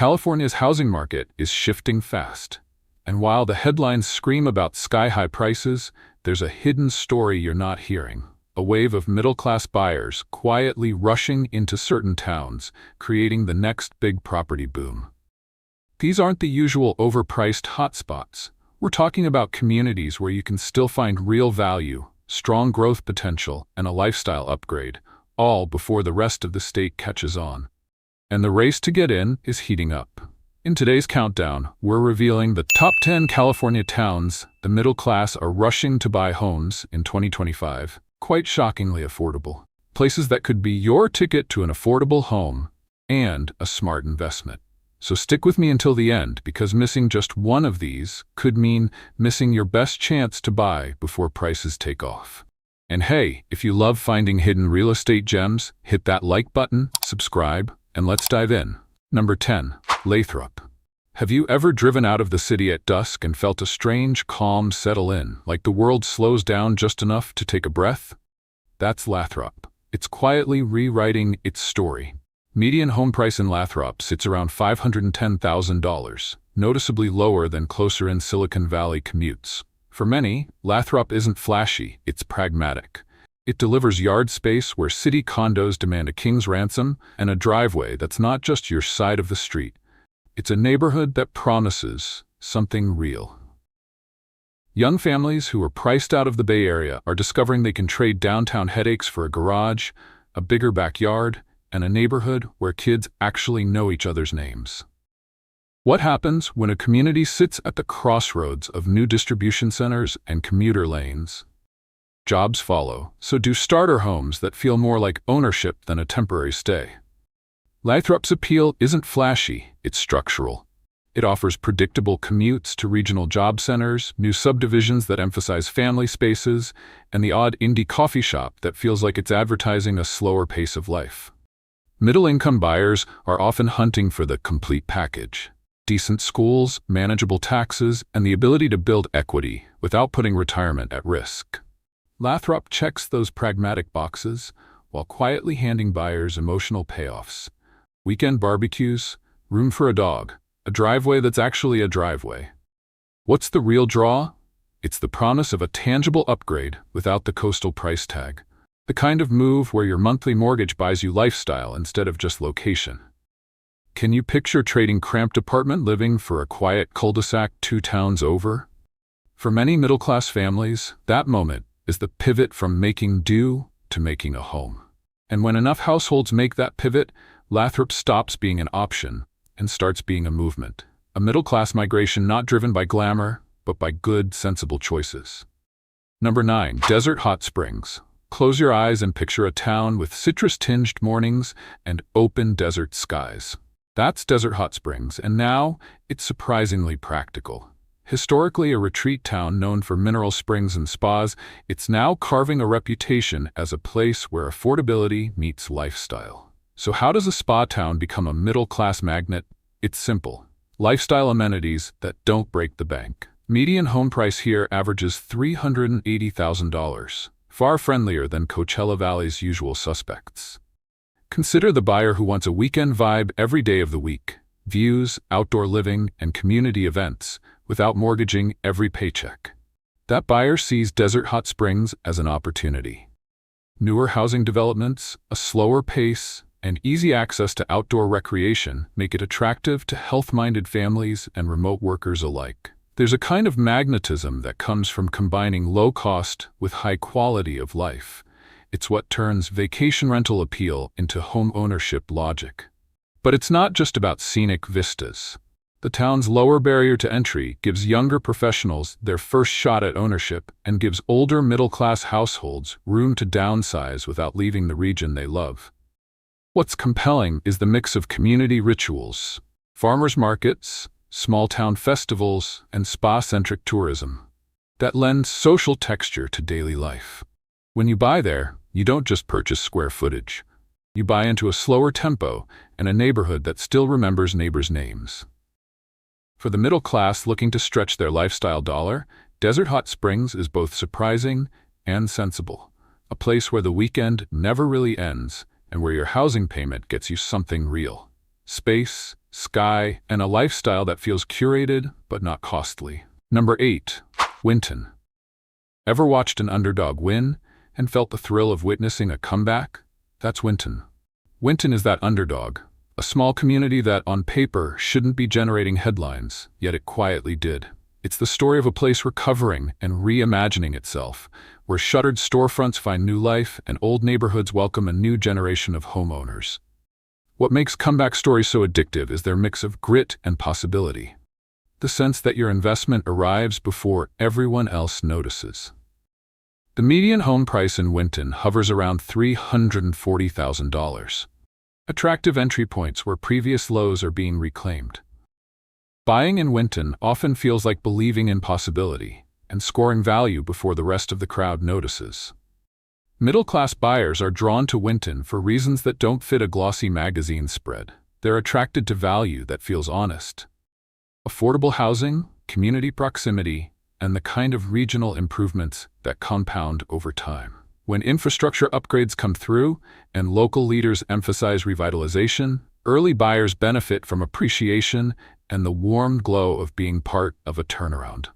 California's housing market is shifting fast. And while the headlines scream about sky-high prices, there's a hidden story you're not hearing. A wave of middle-class buyers quietly rushing into certain towns, creating the next big property boom. These aren't the usual overpriced hotspots. We're talking about communities where you can still find real value, strong growth potential, and a lifestyle upgrade, all before the rest of the state catches on. And the race to get in is heating up. In today's countdown, we're revealing the top 10 California towns the middle class are rushing to buy homes in 2025. Quite shockingly affordable. Places that could be your ticket to an affordable home and a smart investment. So stick with me until the end, because missing just one of these could mean missing your best chance to buy before prices take off. And hey, if you love finding hidden real estate gems, hit that like button, subscribe, and let's dive in. Number 10. Lathrop. Have you ever driven out of the city at dusk and felt a strange calm settle in, like the world slows down just enough to take a breath? That's Lathrop. It's quietly rewriting its story. Median home price in Lathrop sits around $510,000, noticeably lower than closer-in Silicon Valley commutes. For many, Lathrop isn't flashy, it's pragmatic. It delivers yard space where city condos demand a king's ransom, and a driveway that's not just your side of the street. It's a neighborhood that promises something real. Young families who are priced out of the Bay Area are discovering they can trade downtown headaches for a garage, a bigger backyard, and a neighborhood where kids actually know each other's names. What happens when a community sits at the crossroads of new distribution centers and commuter lanes? Jobs follow, so do starter homes that feel more like ownership than a temporary stay. Lathrop's appeal isn't flashy, it's structural. It offers predictable commutes to regional job centers, new subdivisions that emphasize family spaces, and the odd indie coffee shop that feels like it's advertising a slower pace of life. Middle-income buyers are often hunting for the complete package. Decent schools, manageable taxes, and the ability to build equity without putting retirement at risk. Lathrop checks those pragmatic boxes while quietly handing buyers emotional payoffs. Weekend barbecues, room for a dog, a driveway that's actually a driveway. What's the real draw? It's the promise of a tangible upgrade without the coastal price tag. The kind of move where your monthly mortgage buys you lifestyle instead of just location. Can you picture trading cramped apartment living for a quiet cul-de-sac 2 towns over? For many middle-class families, that moment is the pivot from making do to making a home. And when enough households make that pivot, Lathrop stops being an option and starts being a movement. A middle-class migration not driven by glamour, but by good, sensible choices. Number 9. Desert Hot Springs. Close your eyes and picture a town with citrus-tinged mornings and open desert skies. That's Desert Hot Springs, and now it's surprisingly practical. Historically a retreat town known for mineral springs and spas, it's now carving a reputation as a place where affordability meets lifestyle. So how does a spa town become a middle-class magnet? It's simple. Lifestyle amenities that don't break the bank. Median home price here averages $380,000, far friendlier than Coachella Valley's usual suspects. Consider the buyer who wants a weekend vibe every day of the week, views, outdoor living, and community events, without mortgaging every paycheck. That buyer sees Desert Hot Springs as an opportunity. Newer housing developments, a slower pace, and easy access to outdoor recreation make it attractive to health-minded families and remote workers alike. There's a kind of magnetism that comes from combining low cost with high quality of life. It's what turns vacation rental appeal into home ownership logic. But it's not just about scenic vistas. The town's lower barrier to entry gives younger professionals their first shot at ownership and gives older middle-class households room to downsize without leaving the region they love. What's compelling is the mix of community rituals, farmers markets, small-town festivals, and spa-centric tourism that lend social texture to daily life. When you buy there, you don't just purchase square footage. You buy into a slower tempo and a neighborhood that still remembers neighbors' names. For the middle class looking to stretch their lifestyle dollar, Desert Hot Springs is both surprising and sensible. A place where the weekend never really ends and where your housing payment gets you something real. Space, sky, and a lifestyle that feels curated but not costly. Number 8. Winton. Ever watched an underdog win and felt the thrill of witnessing a comeback? That's Winton. Winton is that underdog, a small community that on paper shouldn't be generating headlines, yet it quietly did. It's the story of a place recovering and reimagining itself, where shuttered storefronts find new life and old neighborhoods welcome a new generation of homeowners. What makes comeback stories so addictive is their mix of grit and possibility. The sense that your investment arrives before everyone else notices. The median home price in Winton hovers around $340,000. Attractive entry points where previous lows are being reclaimed. Buying in Winton often feels like believing in possibility and scoring value before the rest of the crowd notices. Middle-class buyers are drawn to Winton for reasons that don't fit a glossy magazine spread. They're attracted to value that feels honest. Affordable housing, community proximity, and the kind of regional improvements that compound over time. When infrastructure upgrades come through and local leaders emphasize revitalization, early buyers benefit from appreciation and the warm glow of being part of a turnaround.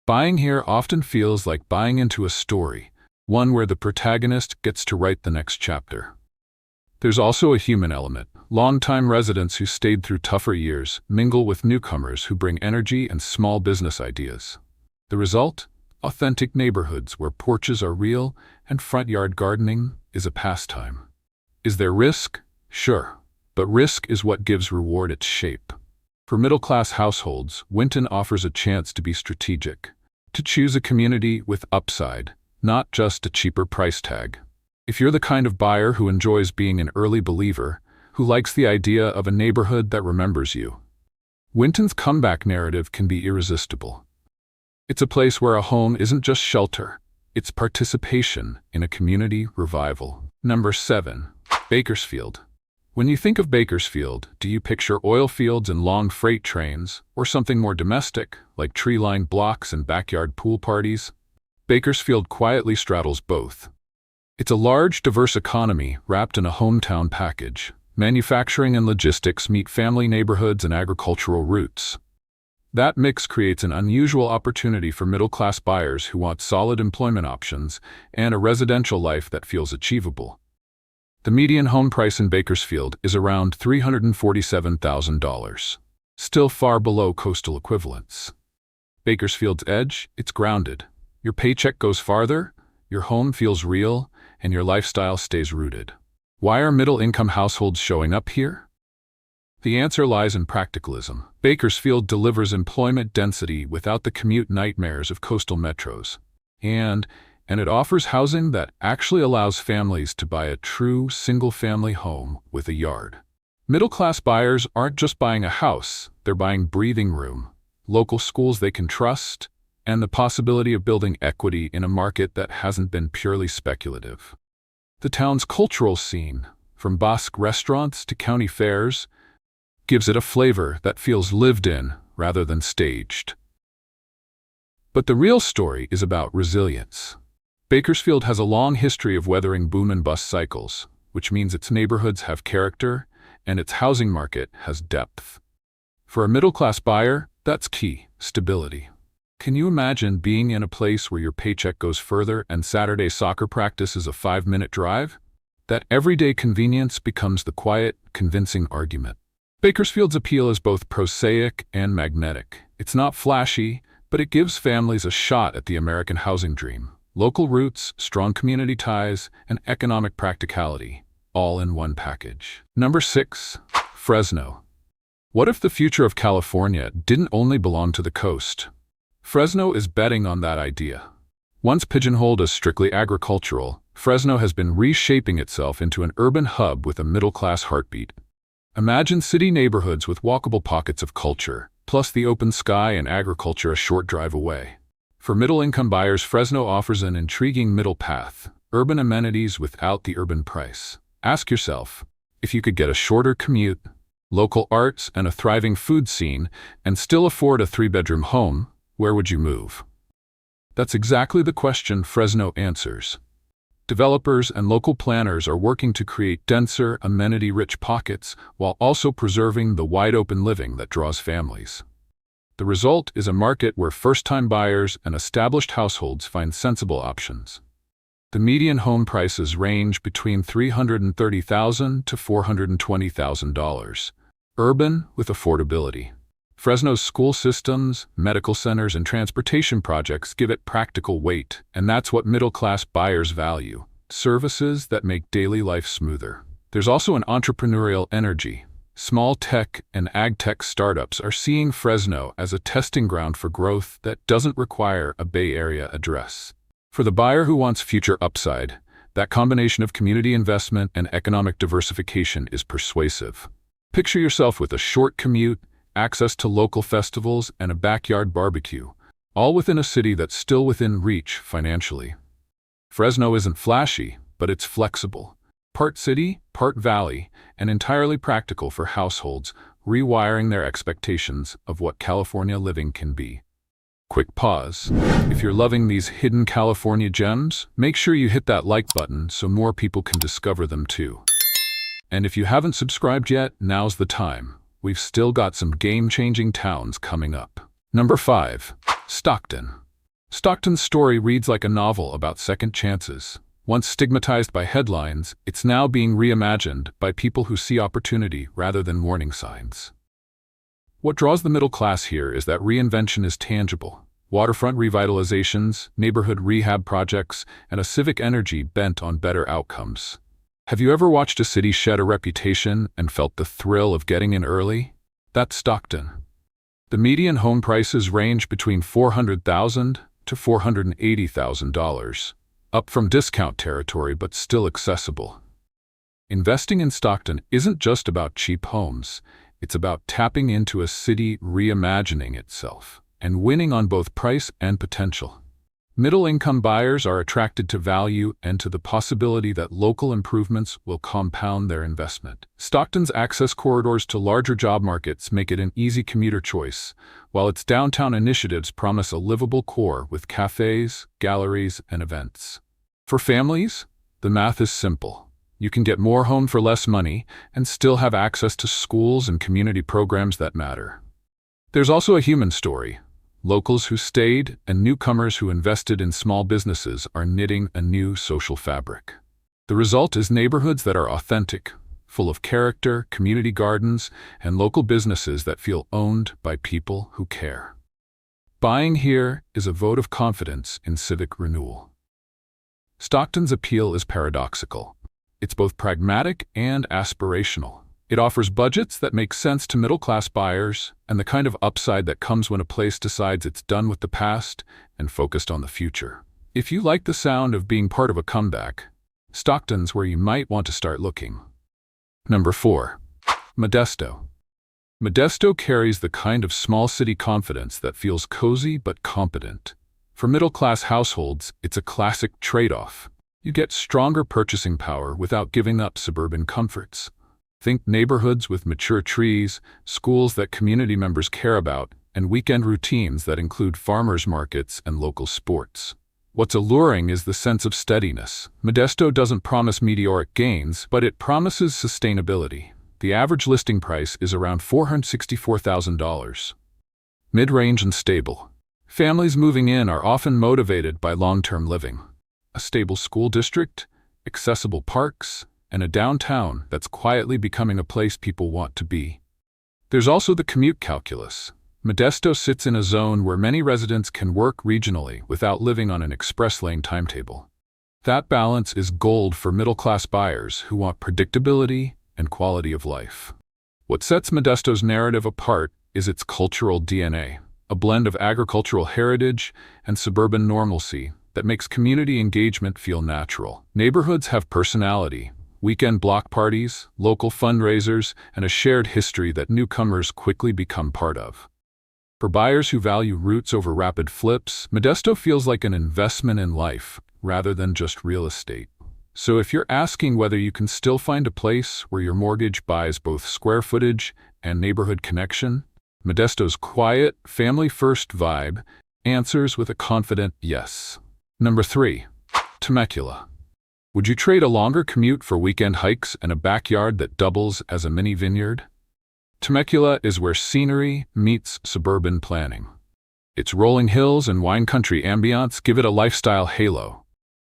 Buying here often feels like buying into a story, one where the protagonist gets to write the next chapter. There's also a human element. Long-time residents who stayed through tougher years mingle with newcomers who bring energy and small business ideas. The result? Authentic neighborhoods where porches are real and front yard gardening is a pastime. Is there risk? Sure, but risk is what gives reward its shape. For middle-class households, Winton offers a chance to be strategic, to choose a community with upside, not just a cheaper price tag. If you're the kind of buyer who enjoys being an early believer, who likes the idea of a neighborhood that remembers you, Winton's comeback narrative can be irresistible. It's a place where a home isn't just shelter, it's participation in a community revival. Number 7. Bakersfield. When you think of Bakersfield, do you picture oil fields and long freight trains, or something more domestic, like tree-lined blocks and backyard pool parties? Bakersfield quietly straddles both. It's a large, diverse economy wrapped in a hometown package. Manufacturing and logistics meet family neighborhoods and agricultural roots. That mix creates an unusual opportunity for middle-class buyers who want solid employment options and a residential life that feels achievable. The median home price in Bakersfield is around $347,000, still far below coastal equivalents. Bakersfield's edge? It's grounded. Your paycheck goes farther, your home feels real, and your lifestyle stays rooted. Why are middle-income households showing up here? The answer lies in practicalism. Bakersfield delivers employment density without the commute nightmares of coastal metros. And it offers housing that actually allows families to buy a true single-family home with a yard. Middle-class buyers aren't just buying a house, they're buying breathing room, local schools they can trust, and the possibility of building equity in a market that hasn't been purely speculative. The town's cultural scene, from Basque restaurants to county fairs, gives it a flavor that feels lived in rather than staged. But the real story is about resilience. Bakersfield has a long history of weathering boom and bust cycles, which means its neighborhoods have character and its housing market has depth. For a middle-class buyer, that's key: stability. Can you imagine being in a place where your paycheck goes further and Saturday soccer practice is a 5-minute drive? That everyday convenience becomes the quiet, convincing argument. Bakersfield's appeal is both prosaic and magnetic. It's not flashy, but it gives families a shot at the American housing dream. Local roots, strong community ties, and economic practicality, all in one package. Number 6. Fresno. What if the future of California didn't only belong to the coast? Fresno is betting on that idea. Once pigeonholed as strictly agricultural, Fresno has been reshaping itself into an urban hub with a middle-class heartbeat. Imagine city neighborhoods with walkable pockets of culture, plus the open sky and agriculture a short drive away. For middle-income buyers, Fresno offers an intriguing middle path: urban amenities without the urban price. Ask yourself, if you could get a shorter commute, local arts, and a thriving food scene, and still afford a 3-bedroom home, where would you move? That's exactly the question Fresno answers. Developers and local planners are working to create denser, amenity-rich pockets while also preserving the wide-open living that draws families. The result is a market where first-time buyers and established households find sensible options. The median home prices range between $330,000 to $420,000. Urban with affordability. Fresno's school systems, medical centers, and transportation projects give it practical weight, and that's what middle-class buyers value: services that make daily life smoother. There's also an entrepreneurial energy. Small tech and ag-tech startups are seeing Fresno as a testing ground for growth that doesn't require a Bay Area address. For the buyer who wants future upside, that combination of community investment and economic diversification is persuasive. Picture yourself with a short commute, access to local festivals, and a backyard barbecue, all within a city that's still within reach financially. Fresno isn't flashy, but it's flexible. Part city, part valley, and entirely practical for households, rewiring their expectations of what California living can be. Quick pause. If you're loving these hidden California gems, make sure you hit that like button so more people can discover them too. And if you haven't subscribed yet, now's the time. We've still got some game-changing towns coming up. Number 5. Stockton. Stockton's story reads like a novel about second chances. Once stigmatized by headlines, it's now being reimagined by people who see opportunity rather than warning signs. What draws the middle class here is that reinvention is tangible. Waterfront revitalizations, neighborhood rehab projects, and a civic energy bent on better outcomes. Have you ever watched a city shed a reputation and felt the thrill of getting in early? That's Stockton. The median home prices range between $400,000 to $480,000, up from discount territory but still accessible. Investing in Stockton isn't just about cheap homes, it's about tapping into a city reimagining itself and winning on both price and potential. Middle-income buyers are attracted to value and to the possibility that local improvements will compound their investment. Stockton's access corridors to larger job markets make it an easy commuter choice, while its downtown initiatives promise a livable core with cafes, galleries, and events. For families, the math is simple. You can get more home for less money and still have access to schools and community programs that matter. There's also a human story. Locals who stayed and newcomers who invested in small businesses are knitting a new social fabric. The result is neighborhoods that are authentic, full of character, community gardens, and local businesses that feel owned by people who care. Buying here is a vote of confidence in civic renewal. Stockton's appeal is paradoxical. It's both pragmatic and aspirational. It offers budgets that make sense to middle-class buyers and the kind of upside that comes when a place decides it's done with the past and focused on the future. If you like the sound of being part of a comeback, Stockton's where you might want to start looking. Number 4. Modesto. Modesto carries the kind of small city confidence that feels cozy but competent. For middle-class households, it's a classic trade-off. You get stronger purchasing power without giving up suburban comforts. Think neighborhoods with mature trees, schools that community members care about, and weekend routines that include farmers markets and local sports. What's alluring is the sense of steadiness. Modesto doesn't promise meteoric gains, but it promises sustainability. The average listing price is around $464,000. Mid-range and stable. Families moving in are often motivated by long-term living. A stable school district, accessible parks, and a downtown that's quietly becoming a place people want to be. There's also the commute calculus. Modesto sits in a zone where many residents can work regionally without living on an express lane timetable. That balance is gold for middle-class buyers who want predictability and quality of life. What sets Modesto's narrative apart is its cultural DNA, a blend of agricultural heritage and suburban normalcy that makes community engagement feel natural. Neighborhoods have personality. Weekend block parties, local fundraisers, and a shared history that newcomers quickly become part of. For buyers who value roots over rapid flips, Modesto feels like an investment in life rather than just real estate. So if you're asking whether you can still find a place where your mortgage buys both square footage and neighborhood connection, Modesto's quiet, family-first vibe answers with a confident yes. Number 3. Temecula. Would you trade a longer commute for weekend hikes and a backyard that doubles as a mini vineyard? Temecula is where scenery meets suburban planning. Its rolling hills and wine country ambiance give it a lifestyle halo.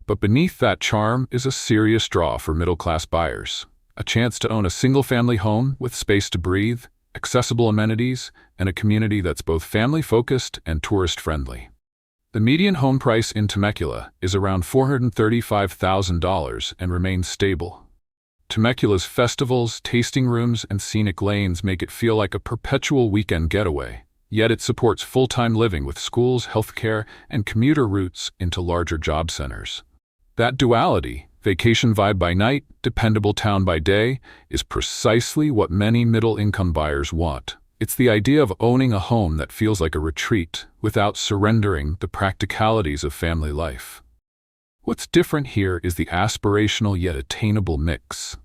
But beneath that charm is a serious draw for middle-class buyers. A chance to own a single-family home with space to breathe, accessible amenities, and a community that's both family-focused and tourist-friendly. The median home price in Temecula is around $435,000 and remains stable. Temecula's festivals, tasting rooms, and scenic lanes make it feel like a perpetual weekend getaway, yet it supports full-time living with schools, healthcare, and commuter routes into larger job centers. That duality, vacation vibe by night, dependable town by day, is precisely what many middle-income buyers want. It's the idea of owning a home that feels like a retreat without surrendering the practicalities of family life. What's different here is the aspirational yet attainable mix.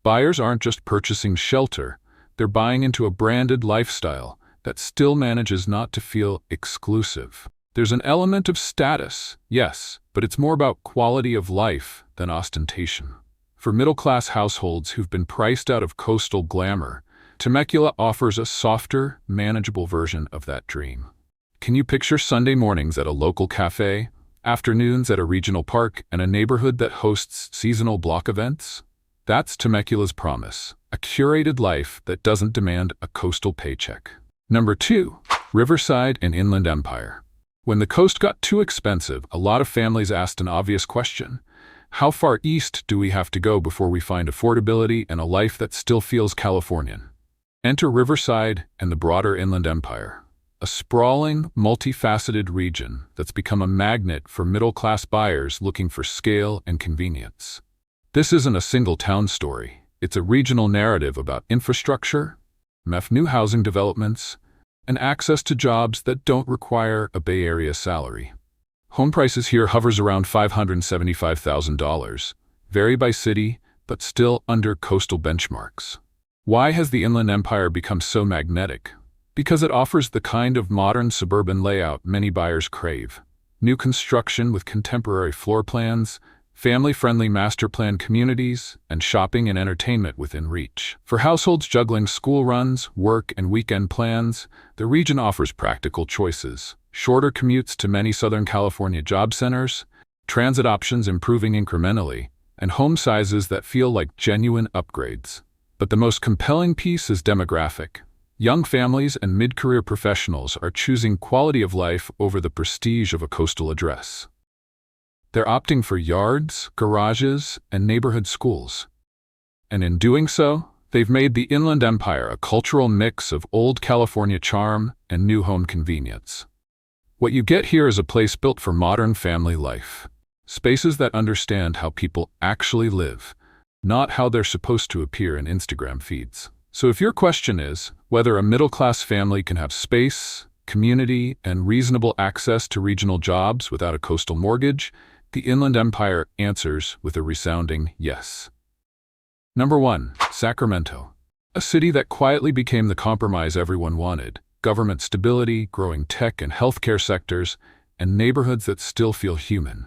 Buyers aren't just purchasing shelter, they're buying into a branded lifestyle that still manages not to feel exclusive. There's an element of status, yes, but it's more about quality of life than ostentation. For middle-class households who've been priced out of coastal glamour, Temecula offers a softer, manageable version of that dream. Can you picture Sunday mornings at a local cafe, afternoons at a regional park, and a neighborhood that hosts seasonal block events? That's Temecula's promise, a curated life that doesn't demand a coastal paycheck. Number 2, Riverside and Inland Empire. When the coast got too expensive, a lot of families asked an obvious question. How far east do we have to go before we find affordability and a life that still feels Californian? Enter Riverside and the broader Inland Empire, a sprawling, multifaceted region that's become a magnet for middle-class buyers looking for scale and convenience. This isn't a single-town story. It's a regional narrative about infrastructure, new housing developments, and access to jobs that don't require a Bay Area salary. Home prices here hovers around $575,000, vary by city, but still under coastal benchmarks. Why has the Inland Empire become so magnetic? Because it offers the kind of modern suburban layout many buyers crave. New construction with contemporary floor plans, family-friendly master plan communities, and shopping and entertainment within reach. For households juggling school runs, work, and weekend plans, the region offers practical choices. Shorter commutes to many Southern California job centers, transit options improving incrementally, and home sizes that feel like genuine upgrades. But the most compelling piece is demographic. Young families and mid-career professionals are choosing quality of life over the prestige of a coastal address. They're opting for yards, garages, and neighborhood schools. And in doing so, they've made the Inland Empire a cultural mix of old California charm and new home convenience. What you get here is a place built for modern family life. Spaces that understand how people actually live, not how they're supposed to appear in Instagram feeds. So if your question is whether a middle-class family can have space, community, and reasonable access to regional jobs without a coastal mortgage, the Inland Empire answers with a resounding yes. Number 1, Sacramento. A city that quietly became the compromise everyone wanted. Government stability, growing tech and healthcare sectors, and neighborhoods that still feel human.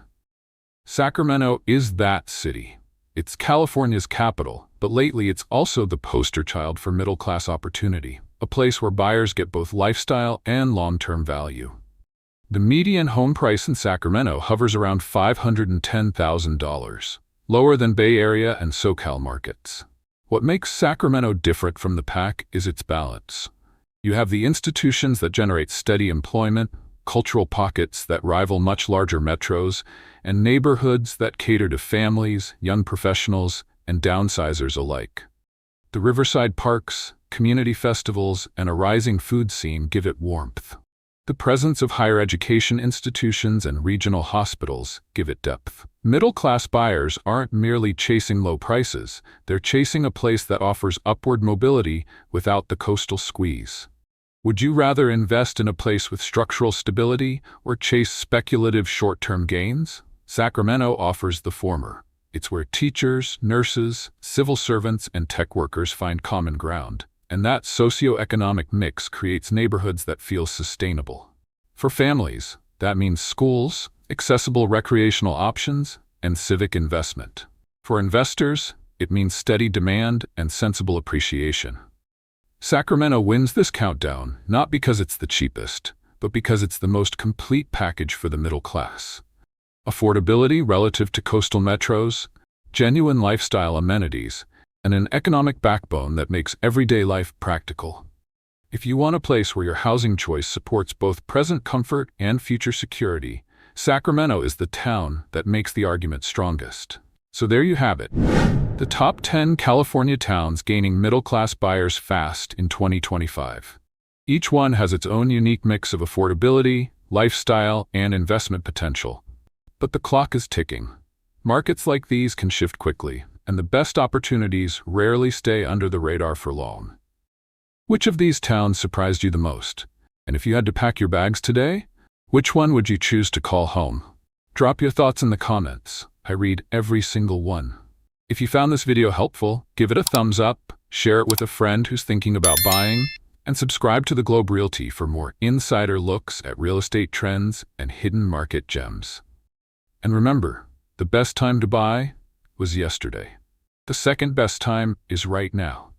Sacramento is that city. It's California's capital, but lately it's also the poster child for middle-class opportunity, a place where buyers get both lifestyle and long-term value. The median home price in Sacramento hovers around $510,000, lower than Bay Area and SoCal markets. What makes Sacramento different from the pack is its balance. You have the institutions that generate steady employment, cultural pockets that rival much larger metros, and neighborhoods that cater to families, young professionals, and downsizers alike. The riverside parks, community festivals, and a rising food scene give it warmth. The presence of higher education institutions and regional hospitals give it depth. Middle-class buyers aren't merely chasing low prices, they're chasing a place that offers upward mobility without the coastal squeeze. Would you rather invest in a place with structural stability or chase speculative short-term gains? Sacramento offers the former. It's where teachers, nurses, civil servants, and tech workers find common ground. And that socioeconomic mix creates neighborhoods that feel sustainable. For families, that means schools, accessible recreational options, and civic investment. For investors, it means steady demand and sensible appreciation. Sacramento wins this countdown not because it's the cheapest, but because it's the most complete package for the middle class. Affordability relative to coastal metros, genuine lifestyle amenities, and an economic backbone that makes everyday life practical. If you want a place where your housing choice supports both present comfort and future security, Sacramento is the town that makes the argument strongest. So there you have it. The top 10 California towns gaining middle-class buyers fast in 2025. Each one has its own unique mix of affordability, lifestyle, and investment potential. But the clock is ticking. Markets like these can shift quickly, and the best opportunities rarely stay under the radar for long. Which of these towns surprised you the most? And if you had to pack your bags today, which one would you choose to call home? Drop your thoughts in the comments. I read every single one. If you found this video helpful, give it a thumbs up, share it with a friend who's thinking about buying, and subscribe to the Globe Realty for more insider looks at real estate trends and hidden market gems. And remember, the best time to buy was yesterday. The second best time is right now.